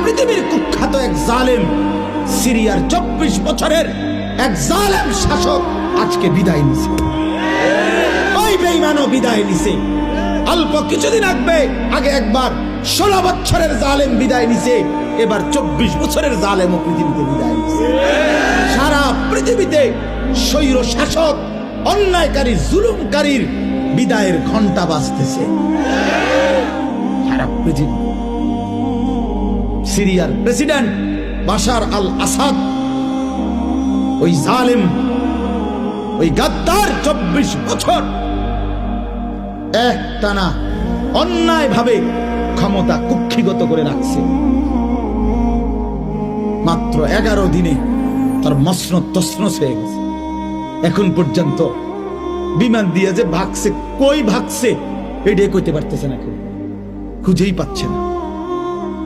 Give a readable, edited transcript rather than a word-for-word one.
পৃথিবীর কুখ্যাত এক জালেম, সিরিয়ার 24 বছরের এক জালেম শাসক আজকে বিদায় নিছে। ওই বেঈমানও বিদায় নিছে। অল্প কিছুদিন আগে একবার 16 বছরের জালেম বিদায় নিছে, এবার 24 বছরের জালেমও পৃথিবীতে বিদায় নিছে। সারা পৃথিবীতে স্বৈর শাসক, অন্যায়কারী, জুলুমকারীর বিদায়ের ঘন্টা বাজতেছে। সারা পৃথিবী। সিরিয়ার প্রেসিডেন্ট বাশার আল আসাদ, ওই জালেম, ওই গাদ্দার 24 বছর একটানা অন্যায় ভাবে ক্ষমতা কুক্ষিগত করে রাখছে। মাত্র 11 দিনে তার মসনদ তছনছ হয়ে গেছে। এখন পর্যন্ত বিমান দিয়ে যে ভাগছে, কই ভাগছে এটাই কইতে পারতেছে না, কেউ খুঁজেই পাচ্ছে না।